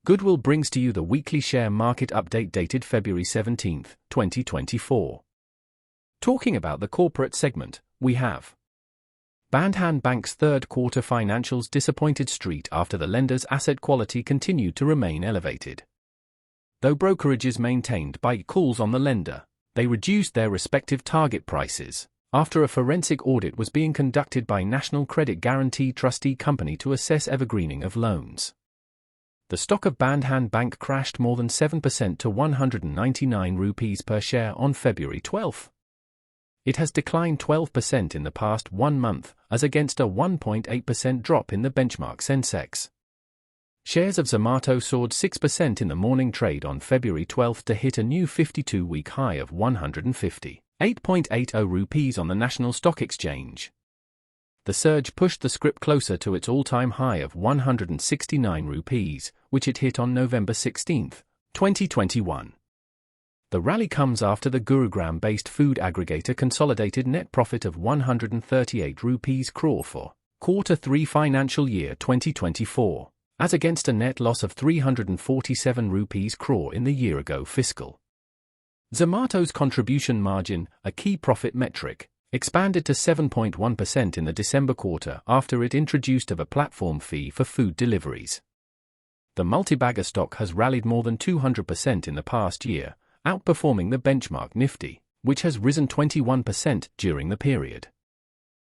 Goodwill brings to you the weekly share market update dated February 17, 2024. Talking about the corporate segment, we have Bandhan Bank's third quarter financials disappointed Street after the lender's asset quality continued to remain elevated. Though brokerages maintained buy calls on the lender, they reduced their respective target prices after a forensic audit was being conducted by National Credit Guarantee Trustee Company to assess evergreening of loans. The stock of Bandhan Bank crashed more than 7% to 199 rupees per share on February 12. It has declined 12% in the past 1 month, as against a 1.8% drop in the benchmark Sensex. Shares of Zomato soared 6% in the morning trade on February 12 to hit a new 52-week high of 158.80 rupees on the National Stock Exchange. The surge pushed the scrip closer to its all-time high of 169 rupees, which it hit on November 16, 2021. The rally comes after the Gurugram-based food aggregator consolidated net profit of 138 rupees crore for Q3 financial year 2024, as against a net loss of 347 rupees crore in the year-ago fiscal. Zomato's contribution margin, a key profit metric, expanded to 7.1% in the December quarter after it introduced a platform fee for food deliveries. The multi-bagger stock has rallied more than 200% in the past year, outperforming the benchmark NIFTY, which has risen 21% during the period.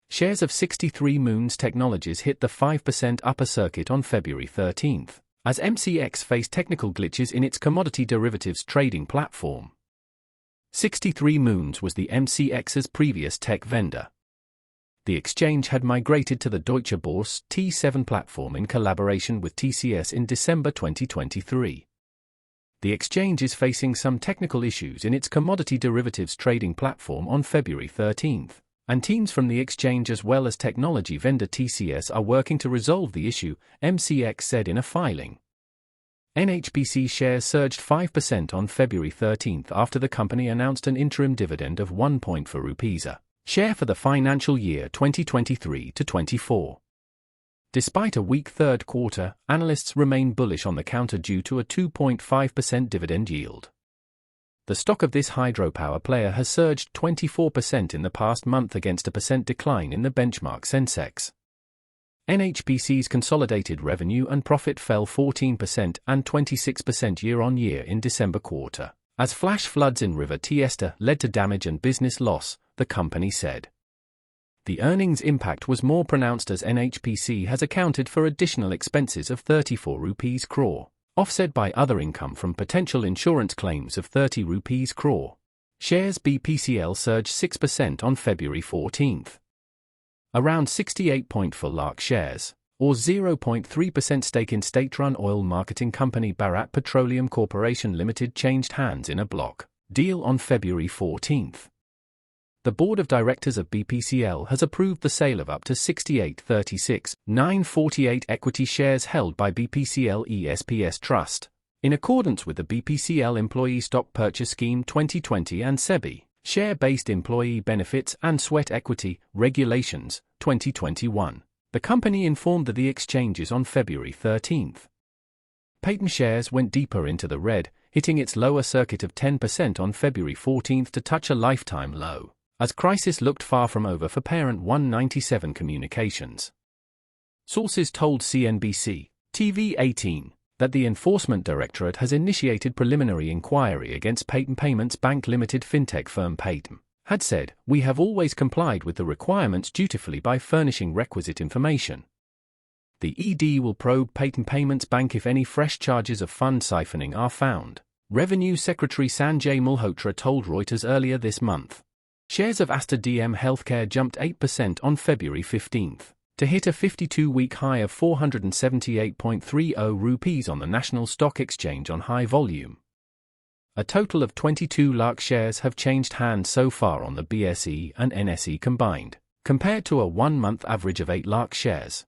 Shares of 63 Moons Technologies hit the 5% upper circuit on February 13, as MCX faced technical glitches in its commodity derivatives trading platform. 63 Moons was the MCX's previous tech vendor. The exchange had migrated to the Deutsche Börse T7 platform in collaboration with TCS in December 2023. The exchange is facing some technical issues in its commodity derivatives trading platform on February 13, and teams from the exchange as well as technology vendor TCS are working to resolve the issue, MCX said in a filing. NHBC shares surged 5% on February 13 after the company announced an interim dividend of 1.4 rupees a share for the financial year 2023-24. Despite a weak third quarter, analysts remain bullish on the counter due to a 2.5% dividend yield. The stock of this hydropower player has surged 24% in the past month against a % decline in the benchmark Sensex. NHBC's consolidated revenue and profit fell 14% and 26% year-on-year in December quarter, as flash floods in River Teesta led to damage and business loss, the company said. The earnings impact was more pronounced as NHBC has accounted for additional expenses of 34 rupees crore, offset by other income from potential insurance claims of 30 rupees crore. Shares BPCL surged 6% on February 14. Around 68.4 lakh shares, or 0.3% stake in state-run oil marketing company Bharat Petroleum Corporation Limited changed hands in a block deal on February 14. The board of directors of BPCL has approved the sale of up to 68,36,948 equity shares held by BPCL ESPS Trust, in accordance with the BPCL Employee Stock Purchase Scheme 2020 and SEBI Share-Based Employee Benefits and Sweat Equity Regulations 2021. The company informed the exchanges on February 13. Paytm shares went deeper into the red, hitting its lower circuit of 10% on February 14 to touch a lifetime low, as crisis looked far from over for parent 197 Communications. Sources told CNBC TV 18 that the Enforcement Directorate has initiated preliminary inquiry against Paytm Payments Bank Limited fintech firm Paytm had said, "We have always complied with the requirements dutifully by furnishing requisite information." The ED will probe Paytm Payments Bank if any fresh charges of fund siphoning are found, Revenue Secretary Sanjay Malhotra told Reuters earlier this month. Shares of Aster DM Healthcare jumped 8% on February 15. To hit a 52-week high of 478.30 rupees on the National Stock Exchange on high volume. A total of 22 lakh shares have changed hands so far on the BSE and NSE combined, compared to a 1-month average of 8 lakh shares.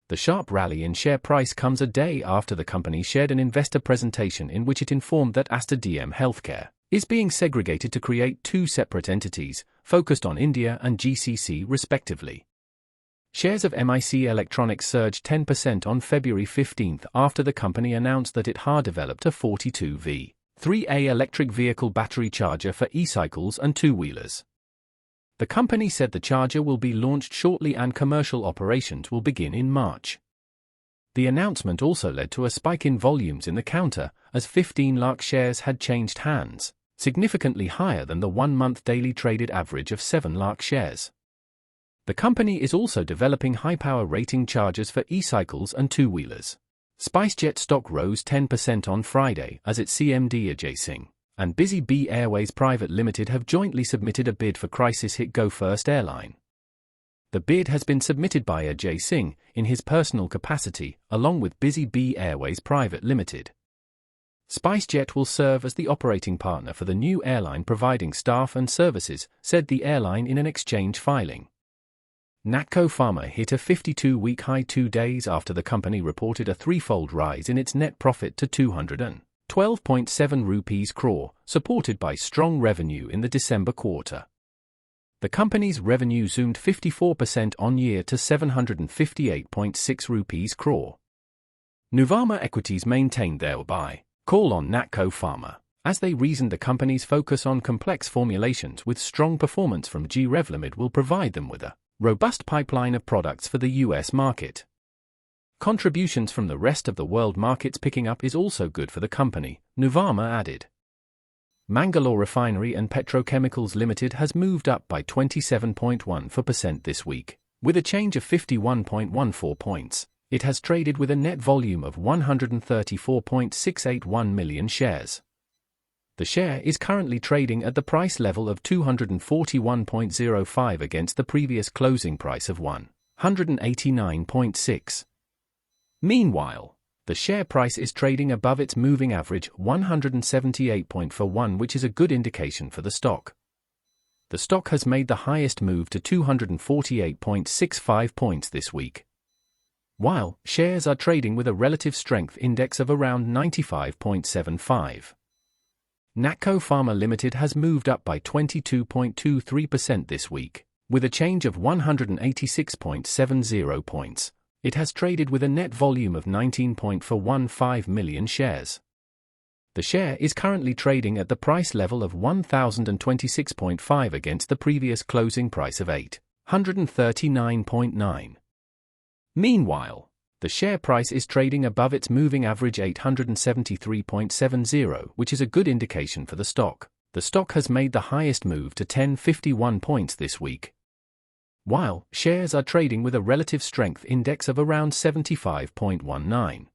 The sharp rally in share price comes a day after the company shared an investor presentation in which it informed that Aster DM Healthcare is being segregated to create 2 separate entities, focused on India and GCC respectively. Shares of MIC Electronics surged 10% on February 15 after the company announced that it had developed a 42V3A electric vehicle battery charger for e-cycles and two-wheelers. The company said the charger will be launched shortly and commercial operations will begin in March. The announcement also led to a spike in volumes in the counter, as 15 lakh shares had changed hands, significantly higher than the one-month daily traded average of 7 lakh shares. The company is also developing high-power rating chargers for e-cycles and two-wheelers. SpiceJet stock rose 10% on Friday as its CMD Ajay Singh and Busy Bee Airways Private Limited have jointly submitted a bid for crisis-hit Go First airline. The bid has been submitted by Ajay Singh in his personal capacity, along with Busy Bee Airways Private Limited. SpiceJet will serve as the operating partner for the new airline, providing staff and services, said the airline in an exchange filing. Natco Pharma hit a 52-week high 2 days after the company reported a threefold rise in its net profit to 212.7 rupees crore, supported by strong revenue in the December quarter. The company's revenue zoomed 54% on year to 758.6 rupees crore. Nuvama Equities maintained their buy call on Natco Pharma, as they reasoned the company's focus on complex formulations with strong performance from Revlimid will provide them with a robust pipeline of products for the US market. Contributions from the rest of the world markets picking up is also good for the company, Nuvama added. Mangalore Refinery and Petrochemicals Limited has moved up by 27.14% this week, with a change of 51.14 points. It has traded with a net volume of 134.681 million shares. The share is currently trading at the price level of 241.05 against the previous closing price of 189.6. Meanwhile, the share price is trading above its moving average 178.41, which is a good indication for the stock. The stock has made the highest move to 248.65 points this week, while shares are trading with a relative strength index of around 95.75. Natco Pharma Limited has moved up by 22.23% this week, with a change of 186.70 points. It has traded with a net volume of 19.415 million shares. The share is currently trading at the price level of 1,026.5 against the previous closing price of 839.9. Meanwhile, the share price is trading above its moving average 873.70, which is a good indication for the stock. The stock has made the highest move to 1051 points this week, while shares are trading with a relative strength index of around 75.19.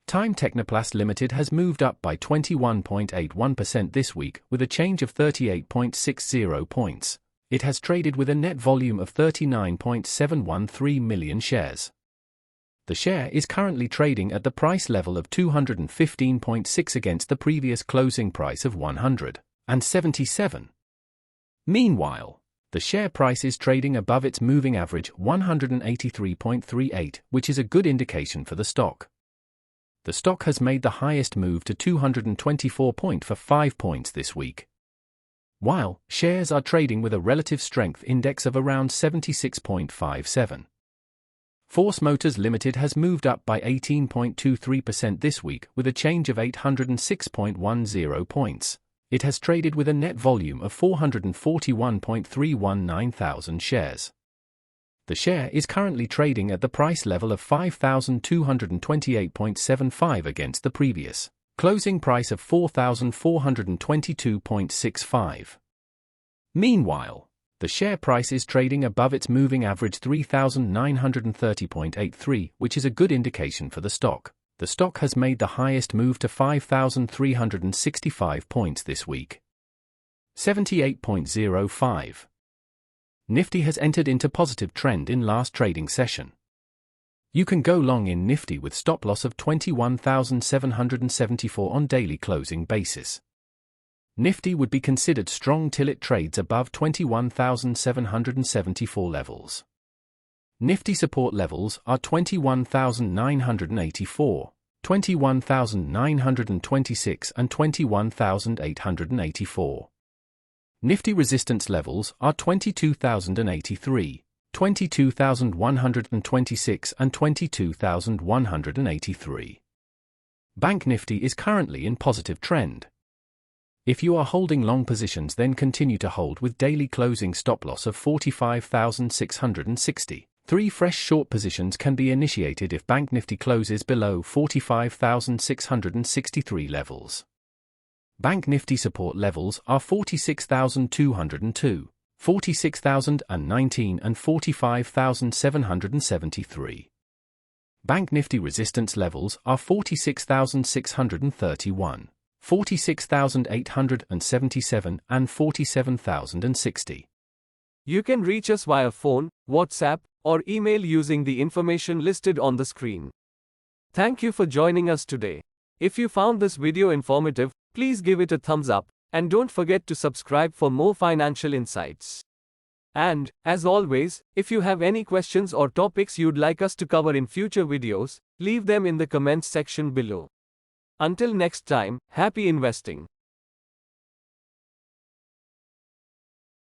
Time Technoplast Limited has moved up by 21.81% this week with a change of 38.60 points. It has traded with a net volume of 39.713 million shares. The share is currently trading at the price level of 215.6 against the previous closing price of 177. Meanwhile, the share price is trading above its moving average 183.38, which is a good indication for the stock. The stock has made the highest move to 224.45 points this week, while shares are trading with a relative strength index of around 76.57. Force Motors Limited has moved up by 18.23% this week with a change of 806.10 points. It has traded with a net volume of 441.319 thousand shares. The share is currently trading at the price level of 5,228.75 against the previous closing price of 4,422.65. Meanwhile, the share price is trading above its moving average 3,930.83, which is a good indication for the stock. The stock has made the highest move to 5,365 points this week, 78.05. Nifty has entered into positive trend in last trading session. You can go long in Nifty with stop loss of 21,774 on daily closing basis. Nifty would be considered strong till it trades above 21,774 levels. Nifty support levels are 21,984, 21,926 and 21,884. Nifty resistance levels are 22,083, 22,126 and 22,183. Bank Nifty is currently in positive trend. If you are holding long positions, then continue to hold with daily closing stop loss of 45,660. 3 fresh short positions can be initiated if Bank Nifty closes below 45,663 levels. Bank Nifty support levels are 46,202, 46,019 and 45,773. Bank Nifty resistance levels are 46,631, 46,877 and 47,060. You can reach us via phone, WhatsApp, or email using the information listed on the screen. Thank you for joining us today. If you found this video informative, please give it a thumbs up, and don't forget to subscribe for more financial insights. And, as always, if you have any questions or topics you'd like us to cover in future videos, leave them in the comments section below. Until next time, happy investing.